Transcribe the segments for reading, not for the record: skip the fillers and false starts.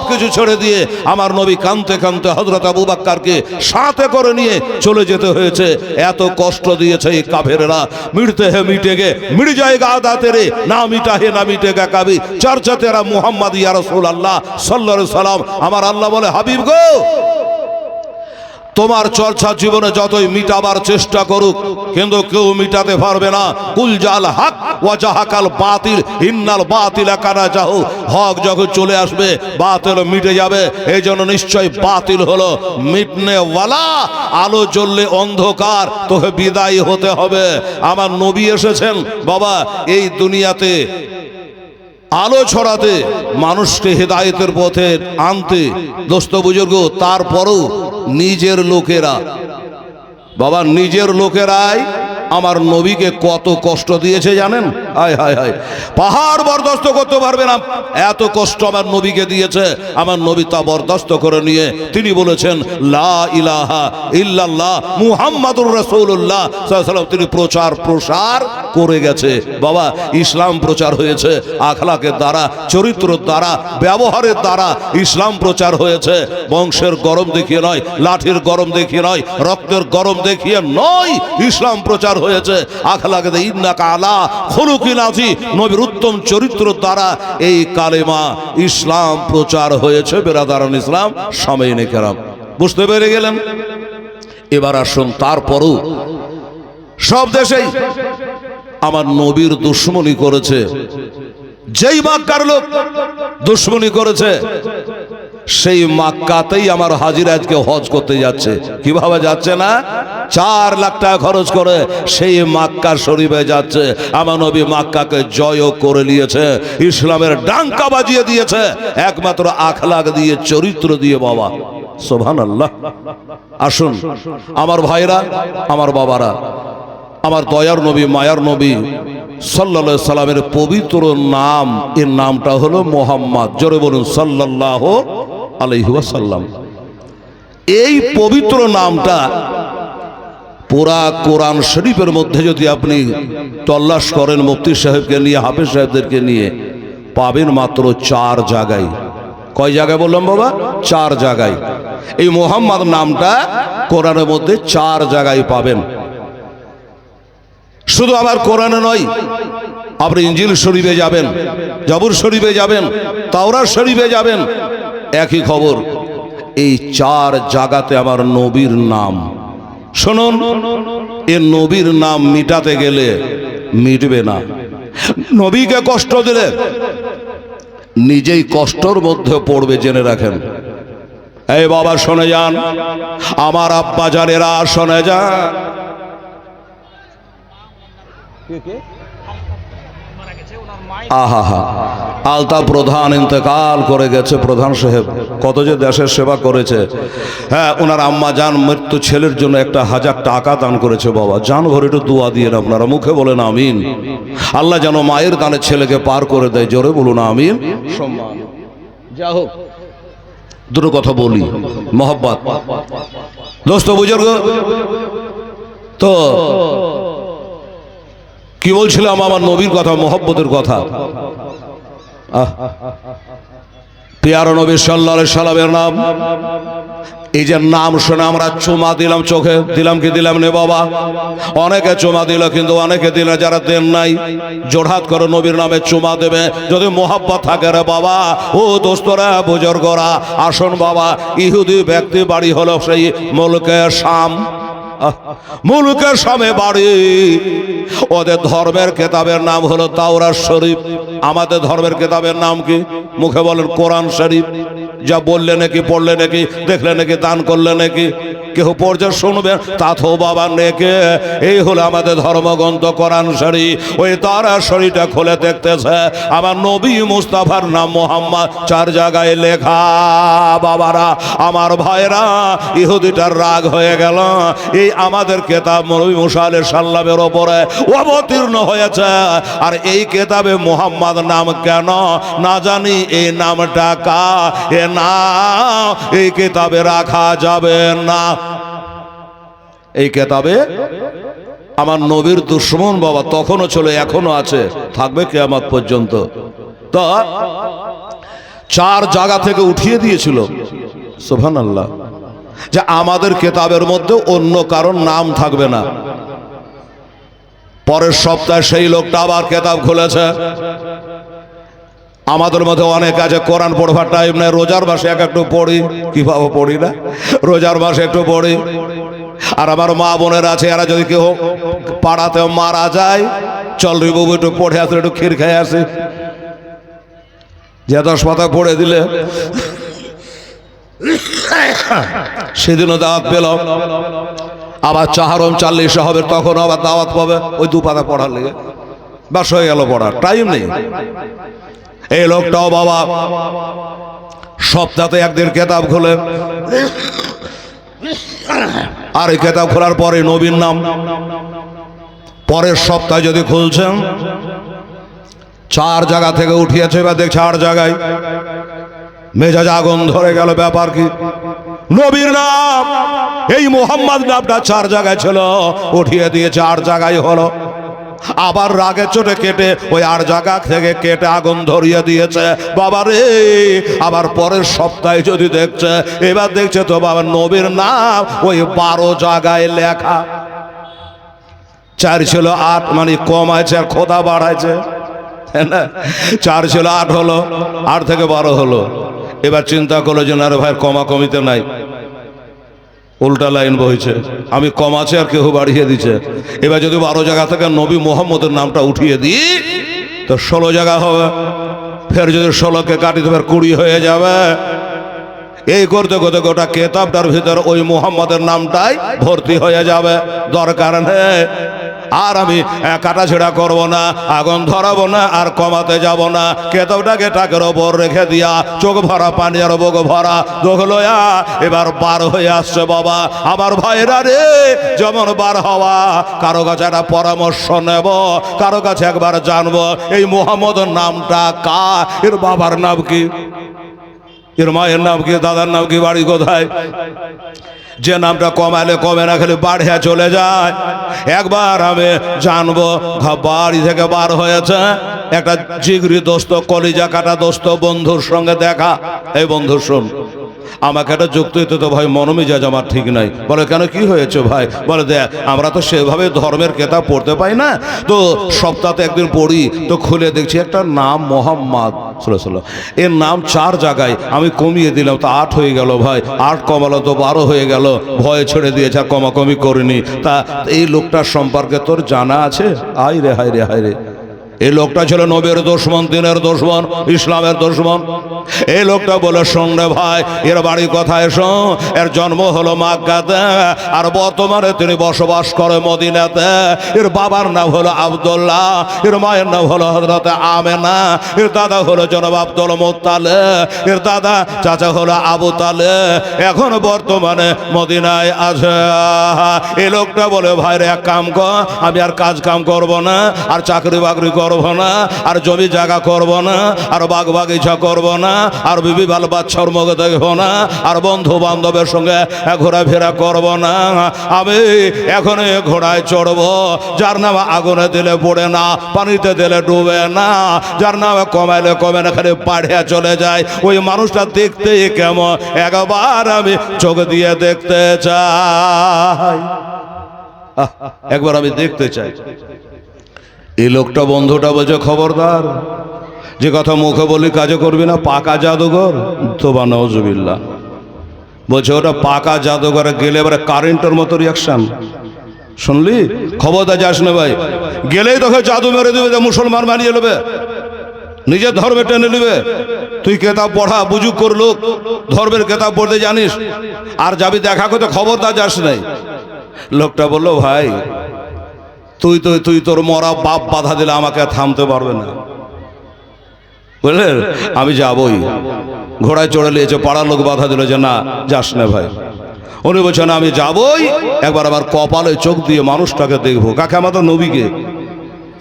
কিছু ছেড়ে দিয়ে আমার নবী কাঁদতে কাঁদতে হযরত আবু বকরকে সাথে করে নিয়ে চলে যেতে হয়েছে। এত কষ্ট দিয়েছে এই কাফেররা। মিটতে হে মিটেগে মিট जाएगा आदा तेरे, ना मिटा है ना मिटेगा कभी, चर्चा तेरा मुहम्मद या रसूल अल्लाह सल्लल्लाहु अलैहि वसल्लम। আমার আল্লাহ বলে, হাবিব গো, তোমার চর্চা জীবনে যতই মিটাবার চেষ্টা করুক কিন্তু কেউ মিটাতে পারবে না। কুল জাল হক ওয়া জাহাকাল বাতিল ইন্নাল বাতিলা কানা জাহু। হক যখন চলে আসবে বাতিল মিটে যাবে। এই জন্য নিশ্চয় বাতিল হলো মিটনে ওয়ালা। আলো জ্বললে অন্ধকার, তোকে বিদায় হতে হবে। আমার নবী এসেছেন বাবা এই দুনিয়াতে আলো ছড়াতে, মানুষকে হেদায়েতের পথে আনতে। দোস্ত বুজুর্গ, তারপরও নিজের লোকেরা বাবা, নিজের লোকেরাই আমার নবীকে কত কষ্ট দিয়েছে জানেন? হায় হায় হায়, পাহাড় বরদাস্ত করতে পারবে না, এত কষ্ট আমার নবীকে দিয়েছে। আমার নবী তা বরদাস্ত করে নিয়ে তিনি বলেছেন লা ইলাহা ইল্লাল্লাহ মুহাম্মাদুর রাসূলুল্লাহ সাল্লাল্লাহু আলাইহি ওয়াসাল্লাম। তিনি প্রসার করে গেছে বাবা। ইসলাম প্রচার হয়েছে আখলাকের দ্বারা, চরিত্রের দ্বারা, ব্যবহারের দ্বারা ইসলাম প্রচার হয়েছে। বংশের গরম দেখিয়ে নয়, লাঠির গরম দেখিয়ে নয়, রক্তের গরম দেখিয়ে নয়, ইসলাম প্রচার হয়েছে আখলাকে দে ইন্নাকা আলা খুলুকিন আযীম। নবীর উত্তম চরিত্র দ্বারা এই কালেমা ইসলাম প্রচার হয়েছে। বেরাদারান ইসলাম সাময়িনে কেরাম, বুঝতে পেরে গেলেন? এবার আসুন, তারপরও সব দেশেই আমার নবীর দুশমনি করেছে। যেই মক্কার লোক দুশমনি করেছে সেই মক্কাতেই আমার হাজির আজকে হজ করতে যাচ্ছে। কিভাবে যাচ্ছে না? 4 লাখ টাকা খরচ করে সেই মক্কা শরীফে যাচ্ছে। আমার নবী মক্কাকে জয় করে নিয়েছে, ইসলামের ডাঙ্কা বাজিয়ে দিয়েছে একমাত্র আখলাক দিয়ে, চরিত্র দিয়ে বাবা। সুবহানাল্লাহ। আসুন আমার ভাইরা, আমার বাবারা, আমার দয়ার নবী মায়ার নবী সাল্লাল্লাহু আলাইহি সাল্লামের পবিত্র নাম, এর নামটা হলো মুহাম্মদ। জোরে বলুন সাল্লাল্লাহু আলাইহি ওয়াসাল্লাম। এই পবিত্র নামটা পুরা কোরআন শরীফের মধ্যে যদি আপনি তল্লাশ করেন, মুফতি সাহেবকে নিয়ে, হাফেজ সাহেবদেরকে নিয়ে, পাবেন মাত্র 4 জায়গায়। কয় জায়গায় বললাম বাবা? 4 জায়গায়। এই মুহাম্মদ নামটা কোরআনের মধ্যে 4 জায়গায় পাবেন। শুধু আমার কোরআনে নয়, আপনি ইনজিল শরীফে যাবেন, জাবুর শরীফে যাবেন, তাওরাত শরীফে যাবেন, একই খবর। এই 4 জায়গাতে আমার নবীর নাম। শুনুন, এ নবীর নাম মিটাতে গেলে মিটবে না। নবীকে কষ্ট দিলে নিজেই কষ্টর মধ্যে পড়বে, জেনে রাখেন। এই বাবা শুনে যান, আমার আব্বা জানেরা শুনে যান। আহা, আলতা প্রধান ইন্তেকাল করে গেছে। প্রধান সাহেব কত যে দেশের সেবা করেছে। হ্যাঁ, ওনার আম্মা জান মৃত্যু ছেলের জন্য 1000 টাকা দান করেছে বাবা। জান ভরে একটু দোয়া দিয়ে আপনারা, মুখে বলেন আমিন। আল্লাহ যেন মায়ের দানে ছেলেকে পার করে দেয়, জোরে বলুন আমিন। সম্মান যা হোক, দুটো কথা বলি, মোহব্বত। দোস্ত বুজুর্গ, তো কি বলছিলাম? আমার নবীর কথা, মোহব্বতের কথা। প্রিয় নবী সাল্লাল্লাহু আলাইহি সাল্লামের নাম, এই যে নাম শুনে আমরা চুমা দিলাম, চোখে দিলাম কি দিলাম নে বাবা? অনেকে চুমা দিল, কিন্তু অনেকে দিল যারা দেন নাই। জোড়হাত করে নবীর নামে চুমা দেবে যদি মোহব্বত থাকে রে বাবা। ও দোস্তরা, বুজুর্গরা, আসুন বাবা। ইহুদি ব্যক্তি বাড়ি হলো সেই মুলকে শাম। মুলকের সামনে বাড়ি। ওদের ধর্মের কেতাবের নাম হলো তাওরাত শরীফ। আমাদের ধর্মের কেতাবের নাম কি? মুখে বলেন কোরআন শরীফ। যা বললে নাকি, পড়লে নাকি, দেখলে নাকি, দান করলে নাকি, কেউ পড়ছে শুনবে তা তো বাবা নেকে। এই হলো আমাদের ধর্মগ্রন্থ কোরআন শরীফ। ওই তাওরাত শরীফটা খুলে দেখতেছে আমার নবী মুস্তাফার নাম মুহাম্মদ 4 জায়গায় লেখা। বাবারা, আমার ভাইরা, ইহুদিটার রাগ হয়ে গেল। এই আমাদের কেতাব নবী মুসা আলাইহিস সালামের উপরে অবতীর্ণ হয়েছে, আর এই কেতাবে মুহাম্মদ নাম কেন না জানি। এই নামটা কা? এ নাম এই কেতাবে রাখা যাবে না। এই কেতাবে আমার নবীর দুশমন বাবা তখনও ছিল, এখনো আছে, থাকবে কিয়ামত পর্যন্ত। তো চার জায়গা থেকে উঠিয়ে দিয়েছিল। সুবহানাল্লাহ। যে আমাদের কেতাবের মধ্যে অন্য কারোর নাম থাকবে না। পরের সপ্তাহে সেই লোকটা আবার কেতাব খুলেছে। আমাদের মধ্যে অনেক আছে কোরআন পড়বার টাইম নেই, রোজার মাসে একটু পড়ি, কিভাবে পড়ি না, রোজার মাসে একটু পড়ি। আর আমার মা বোনের আছে, এরা যদি কেউ পাড়াতে মারা যায়, চল রে বাবু একটু পড়ে আসে, একটু ক্ষীর খেয়ে আসে, যে 10 পাতা পড়ে দিলে সেদিনও দাওয়াত পেল। আবার চাহারম 40 হবে, তখন আবার দাওয়াত পাবে ওই 2 পাতা পড়ার লেগে। বাস হয়ে গেল, পড়ার টাইম নেই। এই লোকটাও বাবা সপ্তাহে একদিন কেতাব খোলে, আর এই কেতাব খোলার পরে নবীর নাম। পরের সপ্তাহে যদি খুলছেন, 4 জায়গা থেকে উঠিয়েছে, এবার দেখছে 8 জায়গায়। মেজাজ আগুন ধরে গেল, ব্যাপার কি? নবীর নাম, এই মোহাম্মদ নামটা 4 জায়গায় ছিল, উঠিয়ে দিয়েছে 8 জায়গায় হলো। আবার রাগে চোটে কেটে ওই 8 জায়গা থেকে কেটে আগুন ধরিয়ে দিয়েছে। বাবা রে, আবার পরের সপ্তাহে যদি দেখছে, এবার দেখছে তো বাবা নবীর নাম ওই 12 জায়গায় লেখা। 4 ছিল 8, মানে কমাইছে আর খোদা বাড়াইছে, 4 ছিল 8 হলো, 8 থেকে 12 হলো। এবার চিন্তা করলো যে না রে ভাই, কমা কমিতে নাই, উল্টা লাইন বইছে, আমি কমাছে আর কেউ বাড়িয়ে দিচ্ছে। এবার যদি 12 জায়গা থেকে নবী মোহাম্মদের নামটা উঠিয়ে দিই, তো 16 জায়গা হবে। ফের যদি 16কে কাটি তো 20 হয়ে যাবে। এই করতে করতে গোটা কেতাবটার ভিতর ওই মোহাম্মদের নামটাই ভর্তি হয়ে যাবে। দরকার নেই আর আমি কাটাছেড়া করব না, আগুন ধরাবো না, আর কমাতে যাব না। কেতাবটাকে টাকের ওপর রেখে দিয়া চোখ ভরা পানি আর বুক ভরা দুঃখ লয়া এবার বার হয়ে আসছে। বাবা আমার ভাইরা রে, যেমন বার হওয়া, কারো কাছে একটা পরামর্শ নেব, কারো কাছে একবার জানবো এই মোহাম্মদের নামটা কার, এর বাবার নাম কি, এর মায়ের নাম কি, দাদার নাম কি, বাড়ি কোথায়। যে নামটা কমালে কমে না, খালি বাড়িয়া চলে যায়। একবার আমি জানবো। বাড়ি থেকে বার হয়েছে, একটা জিগরি দোস্ত, কলিজা কাটা দোস্ত বন্ধুর সঙ্গে দেখা। এই বন্ধু শোন, আমাকে একটা যুক্তি দিতে তো ভাই, মনোমেজাজ আমার ঠিক নাই। বলে কেন, কি হয়েছে ভাই? বলে দেখ, আমরা তো সেভাবে ধর্মের কেতাব পড়তে পাই না, তো সপ্তাহে একদিন পড়ি, তো খুলে দেখছি একটা নাম মোহাম্মদ সাল্লাল্লাহু, এর নাম 4 জায়গায়, আমি কমিয়ে দিলাম তো 8 হয়ে গেল ভাই, 8 কমালো তো 12 হয়ে গেল, ভয়ে ছেড়ে দিয়েছে, আর কমাকমি করিনি। তা এই লোকটার সম্পর্কে তোর জানা আছে? আয় রে হায় রে হায় রে, এই লোকটা ছিল নবীর দুশমন, দিনের দুশমন, ইসলামের দুশমন। এই লোকটা বলে, শোন রে ভাই, এর বাড়ি কোথায় শোন, এর জন্ম হলো মক্কাতে, আর বর্তমানে তিনি বসবাস করে মদিনাতে। এর বাবার নাম হলো আব্দুল্লাহ, এর মায়ের নাম হলো হযরত আমেনা, এর দাদা হলো জনাব আব্দুল মুত্তালিব, এর দাদা চাচা হলো আবু তালেব, এখন বর্তমানে মদিনায় আছে। এই লোকটা বলে, ভাই রে, এক কাম কর, আমি আর কাজ কাম করব না, আর চাকরি বাকরি করব না, আর জমি জায়গা করব না, আর বাগ বাগিচা করব না, আর বিবি বাল বাচ্চার মুখ দেখব না, আর বন্ধু বান্ধবের সঙ্গে ঘোরাফেরা করব না। আমি এখন ঘোড়ায় চড়ব, যার নাম আগুনে দিলে পড়ে না, পানিতে দিলে ডুবে না, যার নাম কমাইলে কমে না, খালি পাড়িয়া চলে যায়। ওই মানুষটা দেখতে কেমন, একবার আমি চোখ দিয়ে দেখতে চাই, একবার আমি দেখতে চাই। এই লোকটা, বন্ধুটা বলছে, খবরদার, যে কথা মুখে বলি কাজে করবি না, পাকা জাদুঘর। তোবা নওজুবিল্লাহ। বলছে ওটা পাকা জাদুঘরে গেলে এবারে কারেন্টের মতো রিয়াকশন। শুনলি? খবরদার যাস না ভাই, গেলেই তোকে জাদু মেরে দেবে, মুসলমান বানিয়ে নেবে, নিজের ধর্মে টেনে নেবে। তুই কেতাব পড়া বুঝুক কর, লোক ধর্মের কেতাব পড়তে জানিস, আর যাবি দেখা করতে, খবরদার যাস নাই। লোকটা বললো, ভাই তুই তোর মরা বাপ বাধা দিলে আমাকে থামতে পারবে না, বুঝলেন? আমি যাবই। ঘোড়ায় চড়ে নিয়েছে, পাড়ার লোক বাধা দিল যে না যাস না ভাই। উনি বলছেন, আমি যাবই, একবার আমার কপালে চোখ দিয়ে মানুষটাকে দেখবো। কাকে? আমাদের নবীকে।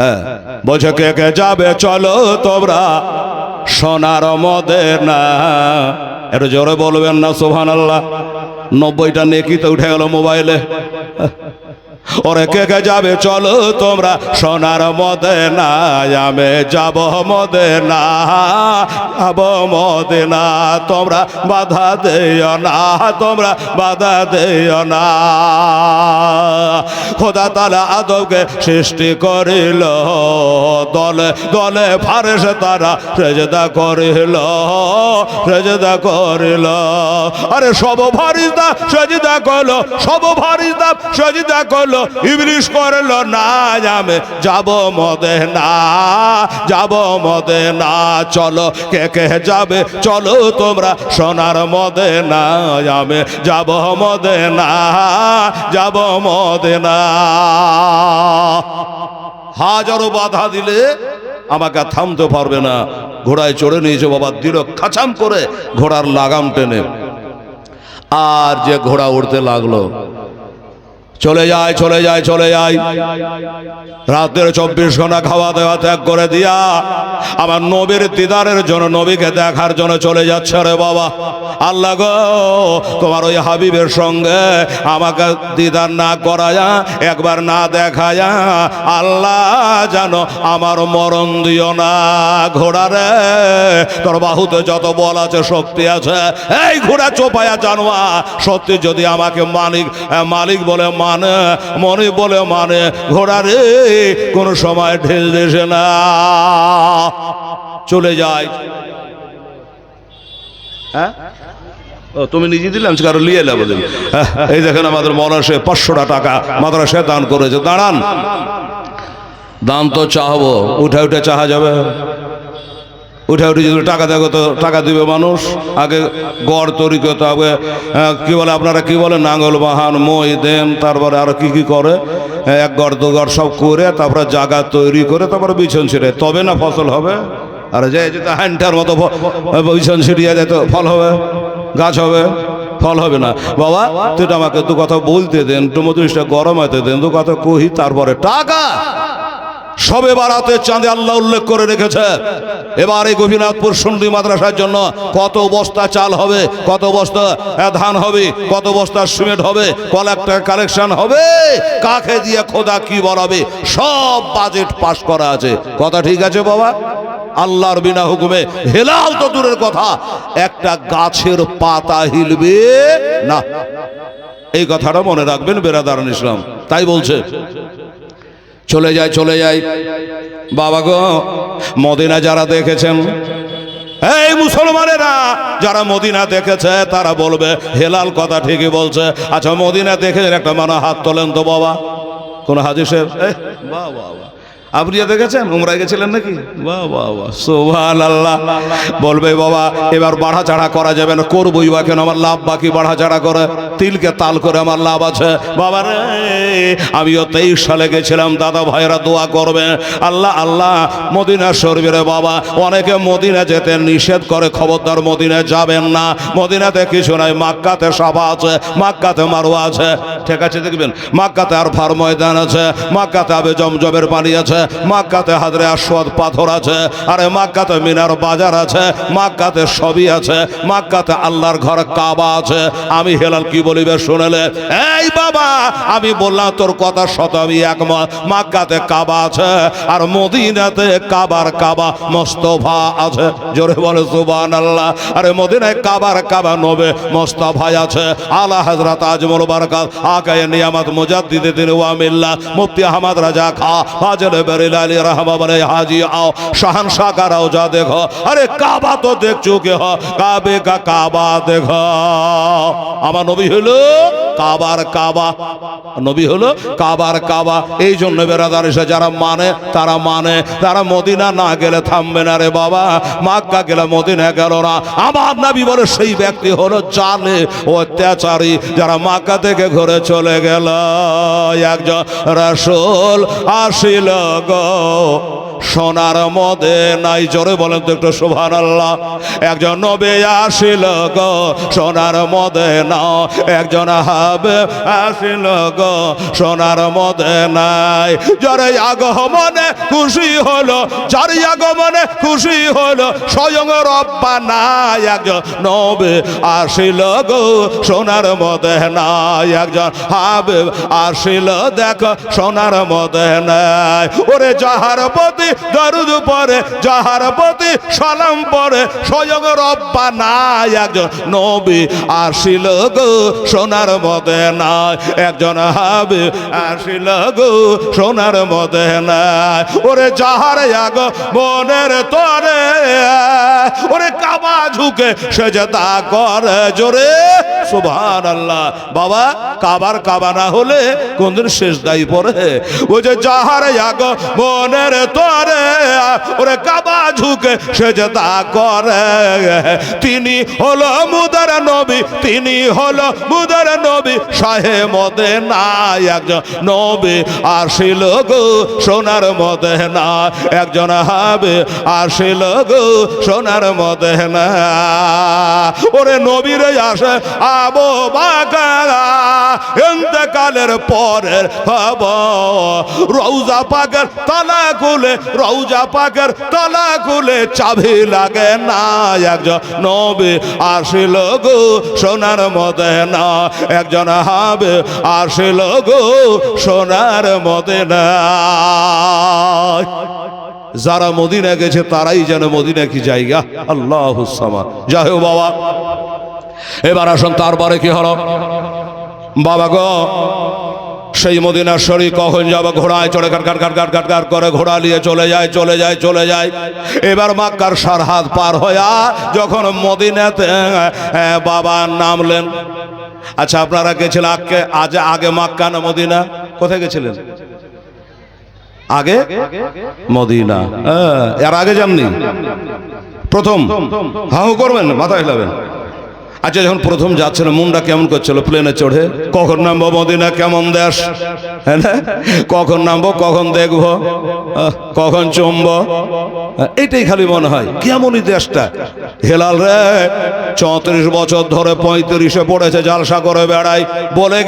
হ্যাঁ, বলছে কে কে যাবে চলো তোমরা সোনার মদিনা। একটু জোরে বলবেন না সুবহানাল্লাহ। 90টা নেকি তো উঠে গেল মোবাইলে। ওরে কে কে যাবে চলো তোমরা সোনার মদিনা, আমি যাব মদিনা, যাব মদিনা, তোমরা বাধা দিও না, তোমরা বাধা দিও না। খোদা তাআলা আদমকে সৃষ্টি করিল, দলে দলে ফারেশতারা সেজদা করিল, সেজদা করিল। আরে সব ফারিস্তা সেজদা করলো, সব ফারিস্তা সেজদা করলো, ইবলিস করলো না, আমি যাব মদিনা, যাব মদিনা। চলো কে কে যাবে চলো তোমরা সোনার মদিনা, আমি যাব মদিনা, যাব মদিনা। হাজারো বাধা দিলে আমাকে থামতে পারবে না। ঘোড়ায় চড়ে নিয়েছে বাবা, দিল খাচাম করে ঘোড়ার লাগাম টেনে। আর যে ঘোড়া উড়তে লাগলো, চলে যায় চলে যায় চলে যায়। রাতের 24 ঘন্টা খাওয়া দাওয়া ত্যাগ করে দিয়া আমার নবীর দিদারের জন্য, নবীকে দেখার জন্য চলে যাচ্ছে। রে বাবা, আল্লাহ গো তোমার ওই হাবিবের সঙ্গে আমাকে দিদার না করায়া, একবার না দেখায়া, আল্লাহ জানো আমার মরণ দিও না। ঘোড়া রে, তোর বাহুতে যত বল আছে, শক্তি আছে, এই ঘোড়া চোপায়া জানোয়া, সত্যি যদি আমাকে মালিক মালিক বলে মানে, মনে বলে মানে, ঘোড়া রে কোন সময় ঢেল দেশে না, চলে যায়। হ্যাঁ তুমি নিজে দিলাম কারো লিয়ে নেবো। এই দেখেন আমাদের মৌলানা 500 টাকা মাদ্রাসায় দান করেছে। দাঁড়ান, দান তো চাহবো, উঠে উঠে চাহা যাবে? উঠে উঠে যদি টাকা দেখো তো টাকা দিবে মানুষ? আগে গড় তৈরি করতে হবে, কি বলে আপনারা কি বলে, নাঙ্গল বাহান মই দেন, তারপরে আরো কি কি করে, এক গড় দু গড় সব করে তারপরে জায়গা তৈরি করে তারপরে বিছন ছিঁড়ে, তবে না ফসল হবে। আর যে হ্যান্ডটার মতো বিছন ছিঁড়িয়ে দেয় তো ফল হবে, গাছ হবে? ফল হবে না। বাবা তুই আমাকে দু কথা বলতে দেন, একটু মজলিসটা গরম হতে দেন, দু কথা কহি, তারপরে টাকা। সবে বারাতে চাঁদে আল্লাহ উল্লেখ করে রেখেছে। এবার এই গোপীনাথপুর সুন্নি মাদ্রাসার জন্য কত বস্তা চাল হবে, কত বস্তা ধান হবে, কত বস্তা সিমেন্ট হবে, কলেক্টর কালেকশন হবে, কাকে দিয়ে খোদা কি বলাবে, সব বাজেট পাস করা আছে। কথা ঠিক আছে বাবা? আল্লাহর বিনা হুকুমে হেলাল তো দূরের কথা, একটা গাছের পাতা হিলবে না। এই কথাটা মনে রাখবেন বেরাদারান ইসলাম। তাই বলছে চলে যায় চলে যায়। বাবা গো, মদিনা যারা দেখেছেন, এই মুসলমানেরা যারা মদিনা দেখেছে তারা বলবে হেলাল কথা ঠিকই বলছে। আচ্ছা মদিনা দেখেছেন একটা মানে হাত তোলেন তো বাবা। কোন হাজী সাহেব? বাহ বাহ বাহ, আপনি দেখেছেন? উমরায় গেছিলেন নাকি? বাহ বাহ বাহ, সুবহানাল্লাহ। বলবে বাবা এবার বাড়া চাড়া করা যাবে না। করবই বা কেন, আমার লাভ বাকি বাড়া চাড়া করে, তিলকে তাল করে আমার লাভ আছে। বাবা রে, আমিও 23 সালে গেছিলাম, দাদা ভাইরা দোয়া করবে, আল্লাহ আল্লাহ মদিনা শরীফে। বাবা অনেকে মদিনা যেতে নিষেধ করে, খবরদার মদিনা যাবেন না। মদিনাতে কিছু নাই, মক্কাতে সাফা আছে, মক্কাতে মারওয়া আছে, ঠিক আছে দেখবেন, মক্কাতে আরফার ময়দান আছে, মক্কাতে আবে জমজমের পানি আছে, মক্কাতে হাজরে আসওয়াদ পাথর আছে, আরে মক্কাতে মিনার বাজার আছে, মক্কাতে সবই আছে, মক্কাতে আল্লাহর ঘর কাবা আছে। আমি হেলাল কি বলিবে শুনেলে? এই বাবা আমি বললাম তোর কথা শত আমি একমত, মক্কাতে কাবা আছে আর মদিনাতে কাবার কাবা মোস্তফা আছে। জোরে বলে সুবহানাল্লাহ। আরে মদিনায় কাবার কাবা নবে মোস্তফা আছে। আলা হযরত আজমুল বারাকাত আকায়ে নিয়ামত মুজাদ্দিদ দ্বীন ওয়া মিল্লাত মুফতি আহমদ রাজা খা হাজরে বেরিলালি রাহমা বলে হাজি आओ শাহনशाह का রওজা দেখো। আরে কাবা তো দেখ চুকে हो, কাবে का কাবা দেখো। আমার নবী হলো কাবার কাবা, নবী হলো কাবার কাবা। এই জন্য বেরাদার এসে যারা মানে তারা মানে, তারা মদিনা না গেলে থামবে না রে বাবা। মক্কা গেলে মদিনা গেল না। আমার নবী বলে সেই ব্যক্তি হলো জালে অত্যাচারী যারা মক্কা থেকে ঘুরে চলে গেল। একজন রাসূল আসিল গো সোনার মদিনায়। জোরে বলেন তো একটু সুবহানাল্লাহ। একজন নবী আসিল গো সোনার মদিনা, একজন হাবিব আসিল গো সোনার মদিনায়। যার আগমনে খুশি হলো, যার আগমনে খুশি হলো স্বয়ং রব্বানা। একজন নবী আসিল গো সোনার মদিনায়, একজন হাবিব আসিল দেখো সোনার মদিনায়। ওরে যাহার প্রতি দরুদ পড়ে, যাহার প্রতি সালাম পড়ে স্বয়ং রব্বানা। একজন নবী আসিল গো সোনার মদিনায়, একজন হাবিব আসিল গো সোনার মদিনায়। ওরে যাহার আগমনের তরে ওরে কাবা ঝুঁকে সেজদা করে। জোরে সুবহানাল্লাহ। বাবা কাবার কাবা না হলে কোনদিন সেজদাই পড়ে। ওই যে যাহার আগমনের তরে ওরে কাবা ঝুঁকে সেজদা করে, তিনি হলো মুদার নবী, তিনি হলো মুদার নবী শাহে মদিনা। একজন নবী আসিল গো সোনার মদিনা, একজন হাবিব আসিল গো সোনার মদিনা। ওরে নবীর আসে আবু বকর ইন্তেকালের পরের খবর। রওজা পাকের তালা খুলে, রওজা পাকের তালা খুলে চাবি লাগে না। একজন নবী আসিল গো সোনার মদিনা, একজন হাবিব আসিল গো সোনার মদিনা। যারা মদিনা গেছে তারাই জানে মদিনা কি জায়গা। আল্লাহুস সামাদ। যাই হোক বাবা, এবার আসুন তারপরে কি হলো বাবা গো। সেই মদিনা শরীফ কখন যাবো? ঘোড়ায় চড়ে কাট কাট কাট কাট কাট কাট করে ঘোড়া নিয়ে চলে যায় চলে যায় চলে যায়। এবার মক্কার সরহদ পার হইয়া যখন মদিনাতে বাবা নামলেন। আচ্ছা আপনারা গেছিলেন আগে মক্কা না মদিনা? কোথায় গেছিলেন? আগে মদিনা। এর আগে যাননি? প্রথম হাহু করবেন, মাথা হিলাবেন। আচ্ছা যখন প্রথম যাচ্ছিল মনটা কেমন করছিল? প্লেনে চড়ে কখন নামবো মদিনা, কেমন দেশ, হ্যাঁ না? কখন নামবো, কখন দেখবো, কখন চুমবো, এটাই খালি মনে হয়। কেমনই দেশটা। হেলাল রে 34 বছর ধরে 35-এ পড়েছে, জালসা করে বেড়াই। বলে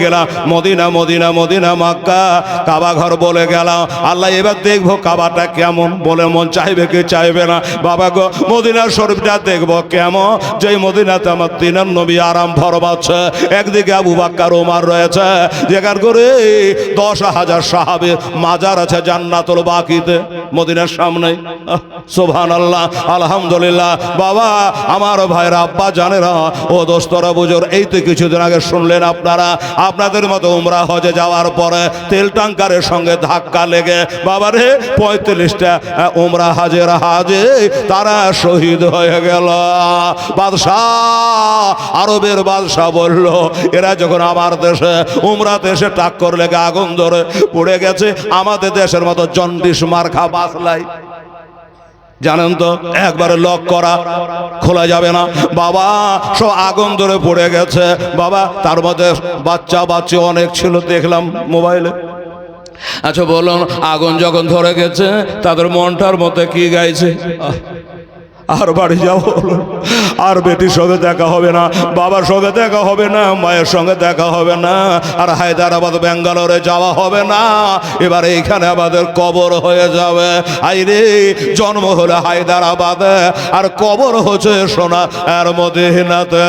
গেলাম মদিনা মদিনা মদিনা মক্কা কাবা ঘর বলে গেলাম। আল্লাহ এবার দেখবো কাবাটা কেমন। বলে মন চাইবে কি চাইবে না? বাবা গো মদিনা শরীফটা দেখবো কেমন। যেই মদিনাতে আমার দিনের নবী আরাম ফরমাচ্ছে, একদিকে আবু বকর ওমর রয়েছে, যেখান করে 10,000 সাহাবীর মাজার আছে জান্নাতুল বাকিতে মদিনার সামনে। সুবহানাল্লাহ আলহামদুলিল্লাহ। বাবা আমার ভাইরা, আব্বা জানেরা, ও দোস্তরা বুজুর্গ, এই তো কিছুদিন আগে শুনলেন আপনারা, আপনাদের মতো উমরা হজে যাওয়ার পরে তেল ট্যাঙ্কারের সঙ্গে ধাক্কা লেগে বাবারে 45টা উমরা হাজের হাজে তারা শহীদ হয়ে গেল। বাদশাহ, আরবের বাদশাহ বলল, এরা যখন আমার দেশে উমরাতে এসে টাক্কর লেগে আগুন ধরে পড়ে গেছে, আমাদের দেশের মতো জন্ডিস মার্কা বাসলাই জানেন তো একবারে লক করা, খোলা যাবে না। বাবা সব আগুন ধরে পড়ে গেছে বাবা। তার মধ্যে বাচ্চা বাচ্চা অনেক ছিল, দেখলাম মোবাইলে। আচ্ছা বলুন, আগুন যখন ধরে গেছে তাদের মনটার মধ্যে কি গাইছে? আর বাড়ি যাও, আর বেটির সঙ্গে দেখা হবে না, বাবার সঙ্গে দেখা হবে না, মায়ের সঙ্গে দেখা হবে না, আর হায়দ্রাবাদ ব্যাঙ্গালোরে যাওয়া হবে না। এবার এইখানে আমাদের কবর হয়ে যাবে। আইরে জন্ম হলে হায়দ্রাবাদে, আর কবর হচ্ছে সোনা আর মদিনাতে।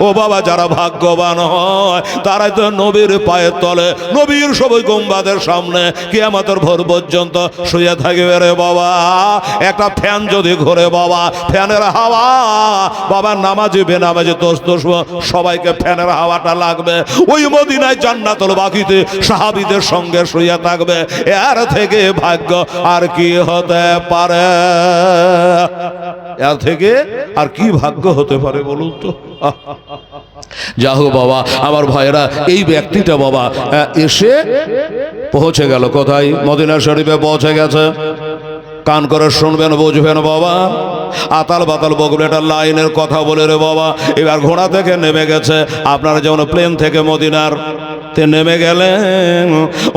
ও বাবা, যারা ভাগ্যবান হয় তারাই তো নবীর পায়ের তলে, নবীর সবই গম্বাদের সামনে কিয়ামতের ভোর পর্যন্ত শুয়ে থাকবে রে বাবা। একটা ফ্যান যদি ঘুরে বাবা, ফ্যানের হাওয়া বাবা, নামাজি বেনামাজি দোস্ত সবাইকে ফ্যানের হাওয়াটা লাগবে। ওই মদিনায় জান্নাতুল বাকিতে সাহাবীদের সঙ্গে শুয়ে থাকবে। এর থেকে ভাগ্য আর কি হতে পারে? এর থেকে আর কি ভাগ্য হতে পারে বলুন তো? যাহো বাবা আমার ভাইরা, এই ব্যক্তিটা বাবা এসে পৌঁছে গেল কোথায়? মদিনা শরীফে পৌঁছে গেছে। কান করে শুনবেন, বুঝবেন বাবা। আতাল বাতাল বকবে, এটা লাইনের কথা বলে রে বাবা। এবার ঘোড়া থেকে নেমে গেছে। আপনারা যেমন প্লেন থেকে মদিনার তে নেমে গেলেন,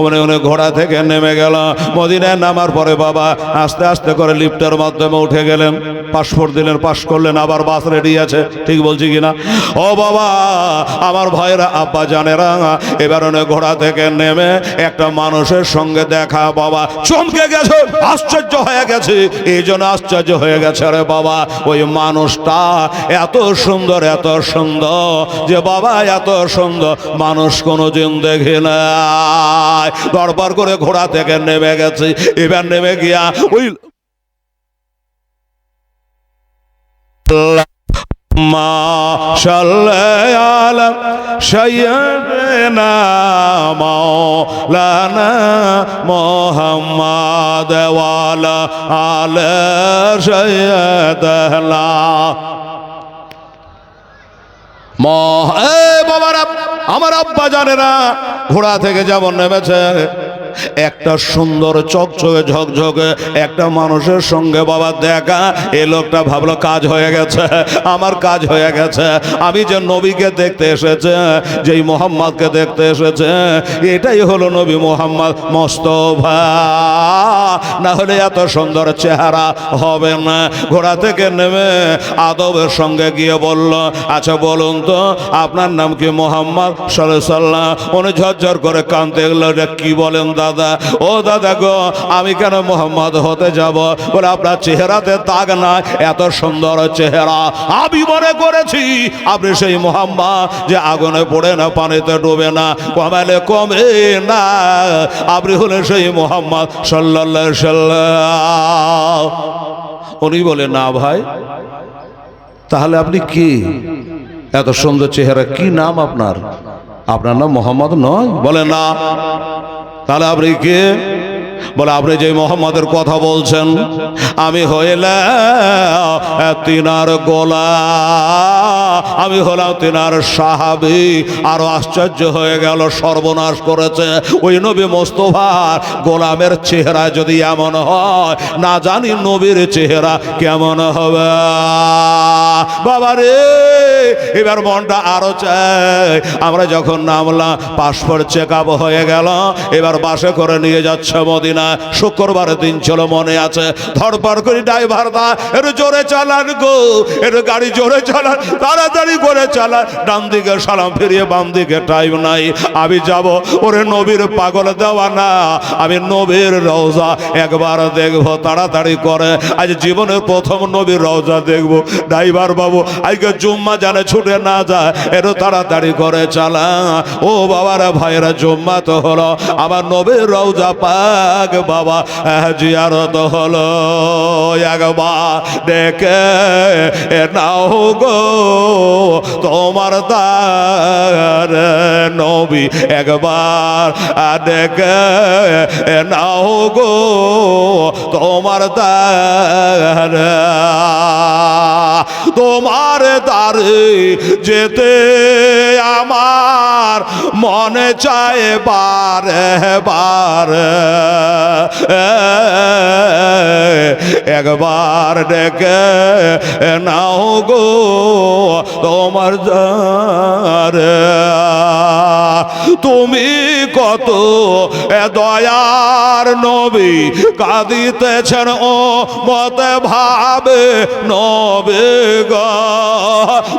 উনি ঘোড়া থেকে নেমে গেল। মদিনায় নামার পরে বাবা আস্তে আস্তে করে লিফটের মাধ্যমে উঠে গেলেন, পাসপোর্ট দিলেন, পাস করলেন, আবার বাস রেডি আছে, ঠিক বলছি কিনা? ও বাবা আমার ভাইরা, আব্বা জানেরা, এবার উনি ঘোড়া থেকে নেমে একটা মানুষের সঙ্গে দেখা, বাবা চমকে গেছে, আশ্চর্য হয়ে গেছে। এই জন্য আশ্চর্য হয়ে গেছে, আরে বাবা ওই মানুষটা এত সুন্দর, এত সুন্দর যে বাবা এত সুন্দর মানুষ কোনোদিন দেখে নাই। দরবার করে ঘোড়া থেকে নেমে গেছে। এবার নেমে গিয়া ওই মাশাআল্লাহ সাইয়্যিদানা মাওলানা মুহাম্মদ ওয়া আলা আলি সাইয়্যিদানা বাবারা, আমার আব্বা জানেরা, ঘোড়া থেকে যেমন নেমেছে একটা সুন্দর চকচকে ঝকঝকে একটা মানুষের সঙ্গে বাবা দেখা। এই লোকটা ভাবলো কাজ হয়ে গেছে, আমার কাজ হয়ে গেছে। আমি যে নবীকে দেখতে এসেছে, যেই মোহাম্মদকে দেখতে এসেছে, এটাই হলো নবী মোহাম্মদ মোস্তফা, না হলে এত সুন্দর চেহারা হবে না। ঘোড়া থেকে নেমে আদবের সঙ্গে গিয়ে বলল, আচ্ছা বলুন তো আপনার নাম কি? মোহাম্মদ সাল্লাল্লাহু আলাইহি ওয়াসাল্লাম। উনি ঝরঝর করে কাঁদতে গেল, কি বলেন দাদা? ও দাদা গো, আমি কেন মোহাম্মদ হতে যাব? বলে আপনার চেহারাতে দাগ নাই, এত সুন্দর চেহারা। আমি মনে করেছি আপনি সেই মোহাম্মদ যে আগুনে পড়ে না, পানিতে ডুবে না, কমালে কমে না। আপনি হলেন সেই মোহাম্মদ সাল্লাল্লাহু আলাইহি ওয়াসাল্লাম। উনি বলে না ভাই, তাহলে আপনি কি? এত সুন্দর চেহারা, কি নাম আপনার? আপনার নাম মোহাম্মদ নয়? বলে না। তাহলে আপনি কে? বলে আপনি যে মোহাম্মদের কথা বলছেন, আমি হইলাম তিনার গোলাম, আমি হলাম তিনার সাহাবী। আরো আশ্চর্য হয়ে গেল, সর্বনাশ করেছে। ওই নবী মোস্তফার গোলামের চেহারা যদি এমন হয়, না জানি নবীর চেহারা কেমন হবে। বাবা রে, এবার মনটা আরো চাই। আমরা যখন নামলাম, পাসপোর্ট চেক আপ হয়ে গেল, এবার বাসে করে নিয়ে যাচ্ছে মদিনা। শুক্রবারের দিন ছিল, মনে আছে। ধরপড় করে ড্রাইভার দা, একটু জোরে চালান গো, একটু গাড়ি জোরে চালান, তাড়াতাড়ি করে চালান। ডান দিকে সালাম ফিরিয়ে, বাম দিকে টাইম নাই। আমি যাব ওরে নবীর পাগল দেওয়ানা, আমি নবীর রওজা একবার দেখবো, তাড়াতাড়ি করে। আজ জীবনের প্রথম নবীর রওজা দেখবো। ড্রাইভার বাবু আজকে জুম্মা জানে ছুটে না যায়, একটু তাড়াতাড়ি করে চালা। ও বাবারা ভাইরা, জুম্মা তো হলো, আমার নবীর রওজা পাক বাবা জিয়ারত হলো। একবার দেখে নাও গো তোমার দার নবী, একবার দেখে নাও গো তোমার দার। তোমার দারে যেতে আমার মনে চায় বারে বারে, একবার ডেকে নাও গো তোমার দারে। তুমি কত দয়ার নবী, কাঁদিতেছেন ও মতে ভাবে নবী গো।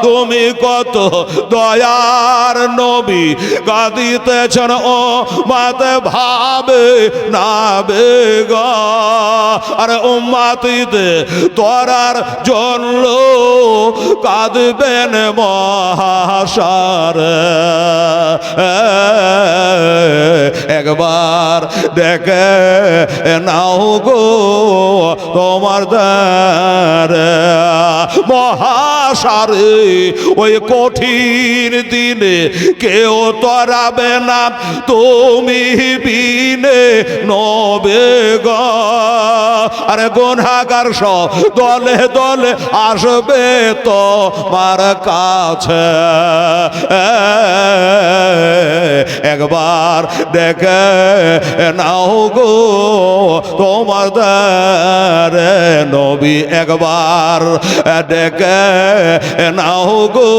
তুমি কত দয়ার নবী, কাঁদিতেছেন ও মতে ভাবে নাবে গো। আরে উম্মতিতে তোরার জন্য কাঁদবেন মহাশারে। একবার দেখে নাও গো তোমার দারে। মহাশারে ওই কঠিন দিনে কেউ তরাবে না, তুমি বিনে নবে গো। আরে গুনাহগার সব দলে দলে আসবে তোমার কাছে। একবার দেখে নাও গো তোমার দারে নবী, একবার ডেকে নাও গো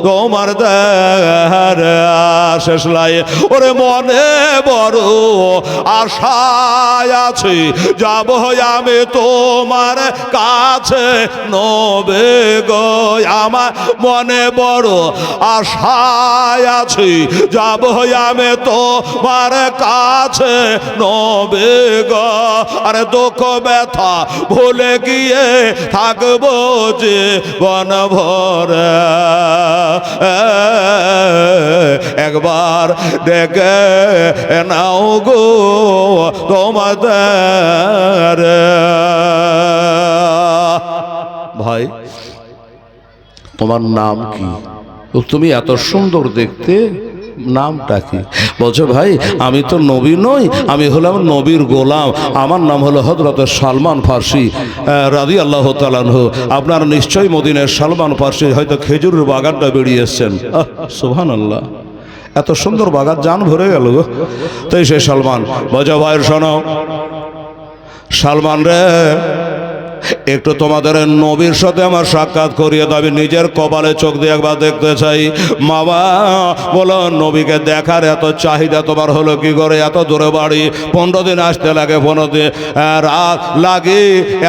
তোমার দেহার শেষ লাই ওরে মনে বড় আশায় আছি যাব আমি তোমার কাছে নবে গো আমার মনে বড় আশায় আছি যাব আমি তোমার কাছে নবে গো আরে দুঃখ ব্যথা ভুলে গিয়ে থাকবো জীবন ভরে একবার ডেকে নাও গো তোমাদের ভাই তোমার নাম কি তুমি এত সুন্দর দেখতে নামটা কি বলছো ভাই আমি তো নবী নই আমি হলাম নবীর গোলাম আমার নাম হলো হযরত সালমান ফার্সি রাদিয়াল্লাহু তাআলা আনহু আপনার নিশ্চয়ই মদিনার সালমান ফার্সি হয়তো খেজুরের বাগানটা বেরিয়ে এসেছেন সুবহানাল্লাহ এত সুন্দর বাগান জান ভরে গেল গো তাই সে সালমান বলছো ভাই শোনো সালমান রে একটু তোমাদের নবীর সাথে আমার সাক্ষাৎ করিয়ে দাও আমি নিজের কপালে চোখ দিয়ে একবার দেখতে চাই বাবা বলো নবীকে দেখার এত চাহিদা তোমার হলো কি করে এত দূরে বাড়ি 15 দিন আসতে লাগে 15 দিন রাত লাগে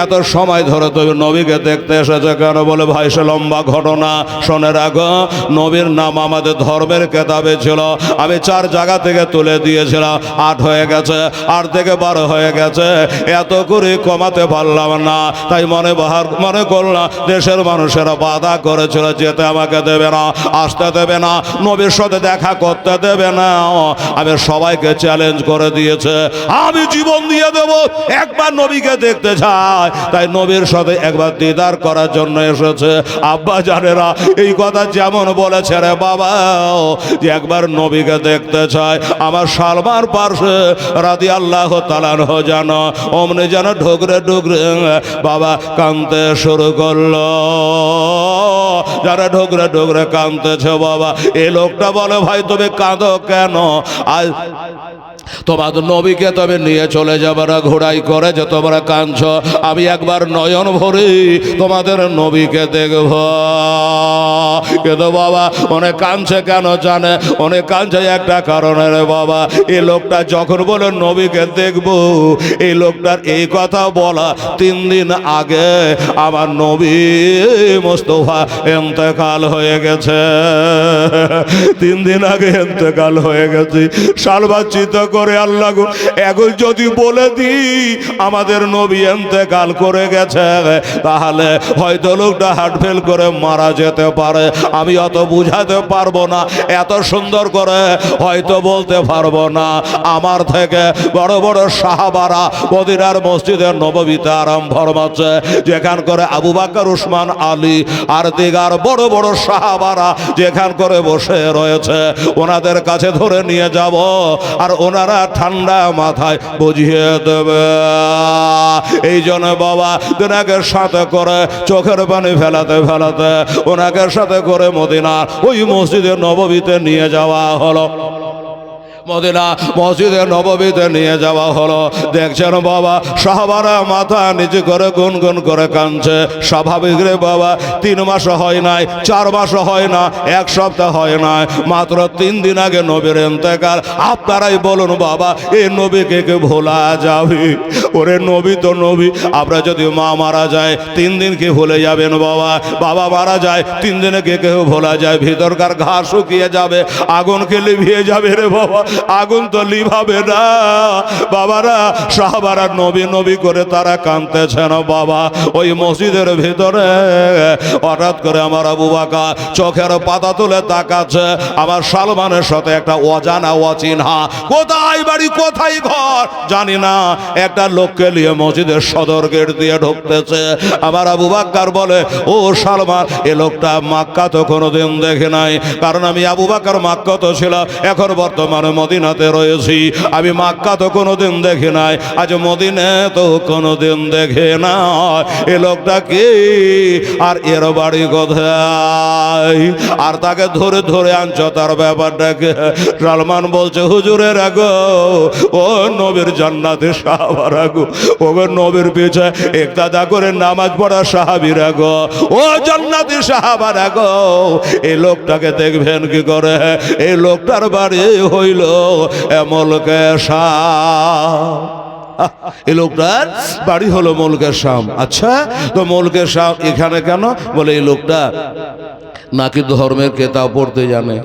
এত সময় ধরে তুমি নবীকে দেখতে এসেছে কেন বলে ভাই সে লম্বা ঘটনা শোনে রাখো নবীর নাম আমাদের ধর্মের কেতাবে ছিল আমি 4 জায়গা থেকে তুলে দিয়েছিলাম 8 হয়ে গেছে 8 থেকে 12 হয়ে গেছে এত করে কমাতে পারলাম না তাই মনে করলাম দেশের মানুষেরা বাধা করেছিল যেতে আমাকে দেবে না আসতে দেবে না নবীর সাথে দেখা করতে দেবে না আমি সবাইকে চ্যালেঞ্জ করে দিয়েছে আমি জীবন দিয়ে দেব একবার নবীকে দেখতে চাই তাই নবীর সাথে একবার দিদার করার জন্য এসেছে আব্বা জানেরা এই কথা যেমন বলেছে রে বাবা যে একবার নবীকে দেখতে চাই আমার সালমান ফার্সি রাদিয়াল্লাহু তাআলা আনহু জানো অমনি যেন ঢুকরে বাবা কাঁদতে শুরু করলো যারা ঢুকরে কাঁদতেছে বাবা এই লোকটা বলে ভাই তুমি কাঁদো কেন আজ তোমার নবীকে তবে নিয়ে চলে যাবার ঘোড়াই করে যে তোমরা কাঁদছ আমি একবার নয়ন ভরে তোমাদের নবীকে দেখব কিন্তু বাবা অনেক কাঁদছে কেন জানে অনেক কাঁদছে একটা কারণে রে বাবা এই লোকটা যখন বলে নবীকে দেখব এই লোকটার এই কথা বলা 3 দিন আগে আমার নবী মুস্তাফা ইন্তেকাল হয়ে গেছে 3 দিন আগে ইন্তেকাল হয়ে গেছে সালবাচিত করে আল্লাহ গো এখন যদি বলে দিই আমাদের নবী ইন্তেকাল করে গেছে তাহলে হয়তো লোকটা হার্ট ফেল করে মারা যেতে পারে আমি অত বুঝাতে পারবো না এত সুন্দর করে হয়তো বলতে পারবো না আমার থেকে বড় বড় সাহাবারা মদিনার মসজিদের নববীতে আরাম ফরমাচ্ছে যেখান করে আবু বকর উসমান আলী আর দিগার বড় বড় সাহাবারা যেখান করে বসে রয়েছে ওনাদের কাছে ধরে নিয়ে যাব আর ওনারা ঠান্ডা মাথায় বুঝিয়ে দেবে এই জন্য বাবা ওনাকে সাথে করে চোখের পানি ফেলাতে ফেলাতে ওনাকে সাথে করে মদিনা ওই মসজিদে নববীতে নিয়ে যাওয়া হলো মদিনা মসজিদে নববীতে নিয়ে যাওয়া হলো দেখছেন বাবা সাহাবারা মাথা নিচু করে গুনগুন করে কাঁদছে স্বাভাবিক রে বাবা 3 মাস হয় নাই 4 মাস হয় না 1 সপ্তাহ হয় না মাত্র 3 দিন আগে নবীর ইন্তেকাল আপনারাই বলুন বাবা এই নবীকে কে ভোলা যাবে ওরে নবী তো নবী আমরা যদি মা মারা যায় 3 দিন কি ভুলে যাবেন বাবা বাবা মারা যায় 3 দিনে কে কেউ ভোলা যায় ভিতরকার ঘাস শুকিয়ে যাবে আগুন কে লিভিয়ে যাবে রে বাবা আগুন তো লিভাবে না বাবারা সাহাবারা নবী নবী করে তারা কাঁদতেছেন বাবা ওই মসজিদের ভিতরে হঠাৎ করে আমার আবু বকর চোখের পাতা তুলে তাকাচ্ছে আমার সালমানের সাথে একটা অজানা অচিনহা কোথায় বাড়ি কোথায় ঘর জানি না একটা লোককে নিয়ে মসজিদের সদর গেট দিয়ে ঢুকতেছে আমার আবু বকর বলে ও সালমান এ লোকটা মক্কা তো কোনোদিন দেখে নাই কারণ আমি আবু বকর মক্কা তো ছিল এখন বর্তমানে মদিনাতে রয়েছি, আমি মক্কা তো কোনোদিন দেখি নাই, আজ মদিনা তো কোনোদিন দেখে না। এ লোকটা কি আর এর বাড়ি কোথায়? আর তাকে ধরে ধরে আনছ, তার ব্যাপারটাকে। সালমান বলছে, হুজুরের আগো ও নবীর জান্নাতে সাহাবার আগো, ও নবীর পিছে একতাদা করে নামাজ পড়া সাহাবীর আগো, ও জান্নাতি সাহাবার আগো, এই লোকটাকে দেখবেন কি করে? এই লোকটার বাড়ি হইল মুলকে শাম। এই লোকটার বাড়ি হলো মুলকে শাম। আচ্ছা, তো মুলকে শাম এখানে কেন? বলে এই লোকটা নাকি ধর্মের কেতাব পড়তে জানে,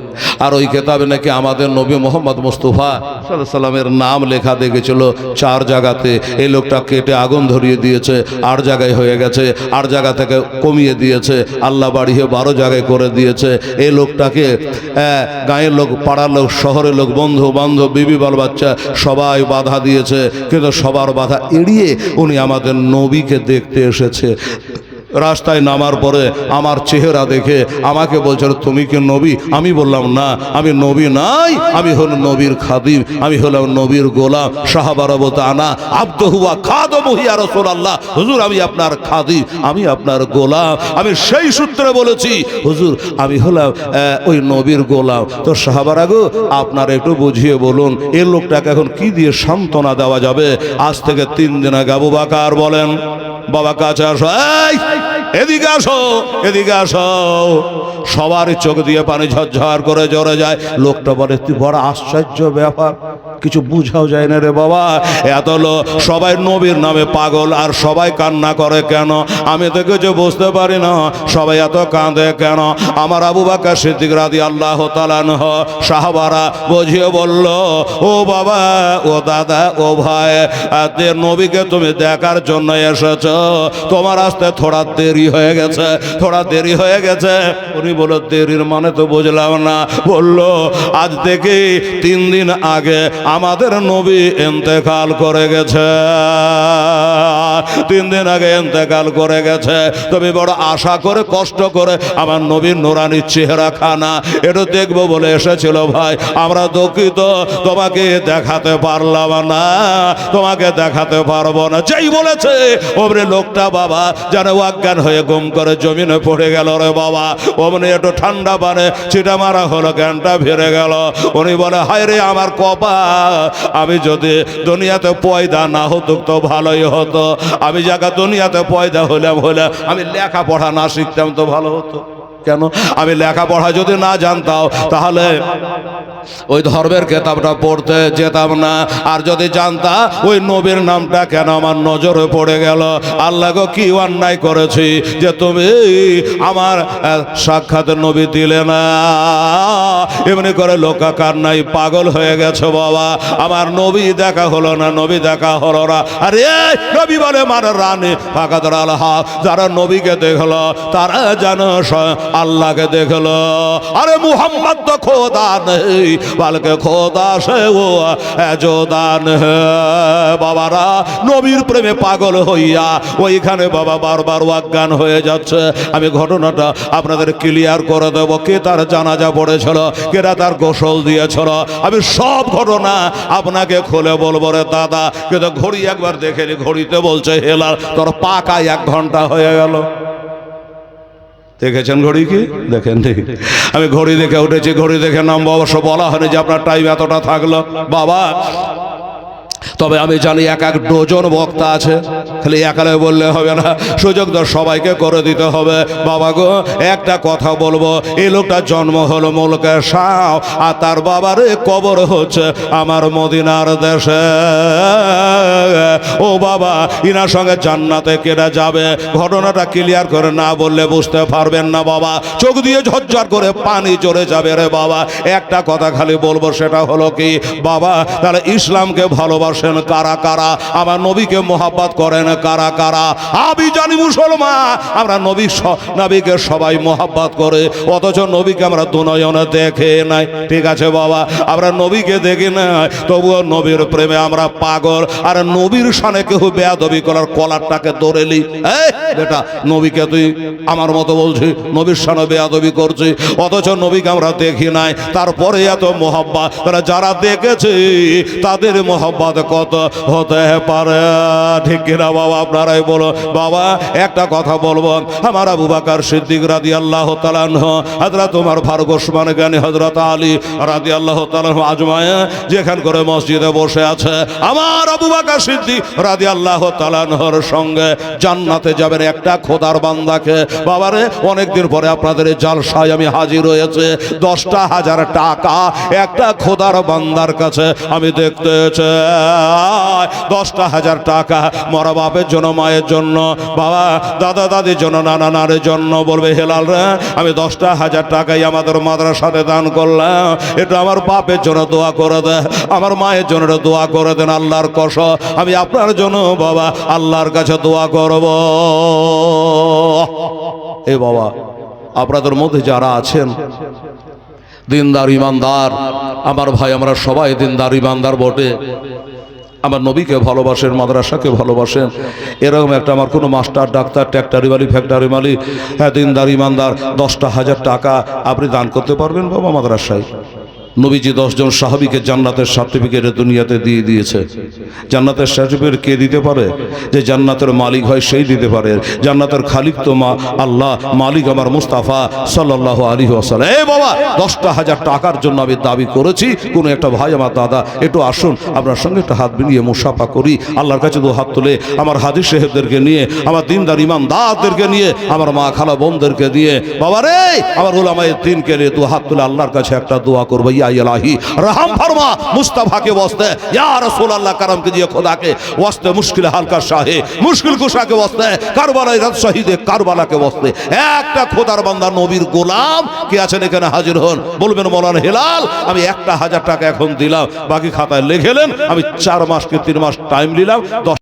আর ওই কেতাবে নাকি আমাদের নবী মোহাম্মদ মুস্তাফা সাল্লাল্লাহু আলাইহি সাল্লামের নাম লেখা দেখেছিল 4 জায়গাতে। এই লোকটা কেটে আগুন ধরিয়ে দিয়েছে, 8 জায়গায় হয়ে গেছে, 8 জায়গা থেকে কমিয়ে দিয়েছে, আল্লাহ বাড়িয়ে 12 জায়গায় করে দিয়েছে। এই লোকটাকে গাঁয়ের লোক, পাড়ার লোক, শহরের লোক, বন্ধু বান্ধব, বিবি বাল বাচ্চা সবাই বাধা দিয়েছে, কিন্তু সবার বাধা এড়িয়ে উনি আমাদের নবীকে দেখতে এসেছে। রাস্তায় নামার পরে আমার চেহারা দেখে আমাকে বলছিল, তুমি কি নবী? আমি বললাম না, আমি নবী নাই, আমি হলাম নবীর খাদিম, আমি হলাম নবীর গোলাম। সাহাবারা বলতে, আনা আবদুহু ওয়া খাদমুহু ইয়া রাসূলুল্লাহ, হুজুর আমি আপনার খাদিম, আমি আপনার গোলাম। আমি সেই সূত্রে বলেছি, হুজুর আমি হলাম ওই নবীর গোলাম। তো সাহাবারা গো, আপনারা একটু বুঝিয়ে বলুন, এই লোকটাকে এখন কি দিয়ে সান্ত্বনা দেওয়া যাবে? আজ থেকে 3 দিন আগে আবু বকর বলেন, বাবা কাছে আসো, এদিকে আসো, এদিকে আসো। সবার চোখ দিয়ে পানি ঝরঝর করে ঝরে যায়। লোকটা বলে, তুই বড় আশ্চর্য ব্যাপার, কিছু বুঝাও যায় না রে বাবা। এত লোক সবাই নবীর নামে পাগল, আর সবাই কান্না করে কেন? আমি তো কিছু বুঝতে পারি না, সবাই এত কাঁদে কেন? আমার আবু বকর সিদ্দিক রাদিয়াল্লাহু তাআলা আনহু সাহাবারা বুঝিয়ে বলল, ও বাবা, ও দাদা, ও ভাই, নবীকে তুমি দেখার জন্য এসেছো, তোমার আসতে থোড়া দেরি হয়ে গেছে, থোড়া দেরি হয়ে গেছে। উনি বলল, দেরির মানে তো বুঝলাম না। বলল, আজ থেকে 3 দিন আগে আমাদের নবী ইন্তেকাল করে গেছে, 3 দিন আগে ইন্তেকাল করে গেছে। তুমি বড় আশা করে কষ্ট করে আমার নবীর নুরানি চেহারা খানা এটা দেখবো বলে এসেছিল ভাই, আমরা দুঃখিত, তোমাকে দেখাতে পারলাম না, তোমাকে দেখাতে পারবো না। যেই বলেছে ওমরে লোকটা বাবা যেন অজ্ঞান হয়ে গুম করে জমিনে পড়ে গেল রে বাবা। ওমনি একটু ঠান্ডা পানে চিটা মারা হলো, জ্ঞানটা ফিরে গেল। উনি বলে, হায় রে আমার কপাল, আমি যদি দুনিয়াতে পয়দা না হতো তো ভালোই হতো, আমি যাকে দুনিয়াতে পয়দা হলাম আমি লেখাপড়া না শিখতাম তো ভালো হতো। কেন? আমি লেখাপড়া যদি না জানতাম তাহলে ওই ধর্মের কেতাবটা পড়তে যেতাম না, আর যদি জানতা ওই নবীর নামটা কেন আমার নজরে পড়ে গেল। আল্লাহ গো, কি অন্যায় করেছি যে তুমি আমার সাক্ষাতের নবী দিলে না। এমনি করে লোকা কান্নাই পাগল হয়ে গেছে বাবা, আমার নবী দেখা হলো না, নবী দেখা হলো না। আরে নবী বলে মানে রানী ফাকাদুর আলহা, যারা নবীকে দেখলো তারা জানো আল্লাহকে দেখলো। আরে মুহাম্মদ তো খোদা নেই, বলকে খোদা সে ও জোদান হে। বাবারা নবীর প্রেমে পাগল হইয়া ওইখানে বাবা বারবার অজ্ঞান হয়ে যাচ্ছে। আমি ঘটনাটা আপনাদের ক্লিয়ার করে দেব, কে তার জানাজা পড়েছিল, কেরা তার গোসল দিয়েছিল, আমি সব ঘটনা আপনাকে খুলে বলবো রে দাদা। কিন্তু ঘড়ি একবার দেখেনি, ঘড়িতে বলছে হেলাল তোর পাকা 1 ঘন্টা হয়ে গেল। দেখেছেন ঘড়ি কি? দেখেন ঠিক। আমি ঘড়ি দেখে উঠেছি, ঘড়ি দেখে নামবো, অবশ্য বলা হয়নি যে আপনার টাইম এতটা থাকলো বাবা। তবে আমি জানি 1 ডজন বক্তা আছে, খালি একালে বললে হবে না, সুযোগ তো সবাইকে করে দিতে হবে। বাবা গো, একটা কথা বলবো, এই লোকটা জন্ম হলো মুলকে শাম, আর তার বাবারে কবর হচ্ছে আমার মদিনার দেশে। ও বাবা, ইনার সঙ্গে জান্নাতে কেটে যাবে, ঘটনাটা ক্লিয়ার করে না বললে বুঝতে পারবেন না বাবা। চোখ দিয়ে ঝরঝর করে পানি চলে যাবে রে বাবা। একটা কথা খালি বলবো, সেটা হলো কি বাবা, তাহলে ইসলামকে ভালোবাসে ভালোবাসেন কারা কারা, আমার নবীকে মোহাব্বত করেন কারা কারা। আমি জানি মুসলমান আমরা নবীকে সবাই মোহাব্বত করে, অথচ নবীকে আমরা দুনয়নে দেখে নাই। ঠিক আছে বাবা, আমরা নবীকে দেখি নাই, তবুও নবীর প্রেমে আমরা পাগল। আর নবীর শানে কেউ বেয়াদবি করার কলারটাকে ধরে নি, এই বেটা নবীকে তুই আমার মতো বলছি, নবীর শানে বেয়াদবি করছি, অথচ নবীকে আমরা দেখি নাই। তারপরে এত মোহাব্বত, তারা যারা দেখেছে তাদের মোহাব্বত কত হতে পারে? ঠিক কিনা বাবা? আপনারাই বলো। বাবা একটা কথা বলবো, আমার আবু বকর সিদ্দিক রাদিয়াল্লাহু তাআলা আনহু, হযরত ওমর ফারুক ওসমান গনি, হযরত আলী রাদিয়াল্লাহু তাআলা আজমাইন যেখান করে মসজিদে বসে আছে, আমার আবু বকর সিদ্দিক রাদিয়াল্লাহু তাআলা আনহুর সঙ্গে জান্নাতে যাবেন একটা খোদার বান্দাকে। বাবারে অনেকদিন পরে আপনাদের এই জালসায় আমি হাজির হয়েছে, 10,000 টাকা একটা খোদার বান্দার কাছে আমি দেখতে চাই। 10,000 টাকা মরা বাপের জন্য, মায়ের জন্য, বাবা দাদা দাদির জন্য, নানা নানের জন্য। বলবে হেলাল রে, আমি 10,000 টাকাই আমাদের মাদ্রাসাতে দান করলাম, এটা আমার বাপের জন্য দোয়া করে দেন, আমার মায়ের জন্য দোয়া করে দেন। আল্লাহর কসম আমি আপনার জন্য বাবা আল্লাহর কাছে দোয়া করব। এ বাবা আপনাদের মধ্যে যারা আছেন দিনদার ইমানদার, আমার ভাই আমরা সবাই দিনদার ইমানদার বটে, আমার নবীকে ভালোবাসেন, মাদ্রাসাকে ভালোবাসেন, এরকম একটা আমার কোনো মাস্টার, ডাক্তার, ট্র্যাক্টরি মালিক, ফ্যাক্টরি মালিক, হ্যাঁ দিনদার ইমানদার 10,000 টাকা আপনি দান করতে পারবেন বাবা মাদ্রাসায়। নবীজি 10 জন সাহাবীকে জান্নাতের সার্টিফিকেট দুনিয়াতে দিয়ে দিয়েছে। জান্নাতের সার্টিফিকেট কে দিতে পারে? যে জান্নাতের মালিক হয় সেই দিতে পারে। জান্নাতের খালিক তো মা আল্লাহ, মালিক আমার মুস্তাফা সাল্লাল্লাহু আলাইহি ওয়াসাল্লাম। এই বাবা 10,000 টাকার জন্য আমি দাবি করেছি, কোন একটা ভাই আমার দাদা একটু আসুন আপনার সঙ্গে একটা হাত মিলিয়ে মুসাফা করি, আল্লাহর কাছে 2 হাত তুলে, আমার হাজি সাহেবদেরকে নিয়ে, আমার দিনদার ইমানদারদেরকে নিয়ে, আমার মা খালা বোনদেরকে দিয়ে, বাবা রে আমার উলামায়ে দ্বীনকে নিয়ে 2 হাত তুলে আল্লাহর কাছে একটা দোয়া করবো, ইয়া ইলাহি রহম ফরমা मुस्तफा के वास्ते, या रसूल अल्लाह करम कीजिए खुदा के वास्ते, मुश्किल हाल का शाहे, मुश्किल कुशा के वास्ते, কারবালায় রাত শহীদে কারবালা के वास्ते। একটা খোদার বান্দা নবীর গোলাম কে আছেন এখানে হাজির হন, বলবেন মৌলানা হেলাল আমি 1,000 টাকা এখন দিলাম, বাকি খাতায় লিখেলেন, আমি 4 মাস কি 3 মাস টাইম নিলাম, 10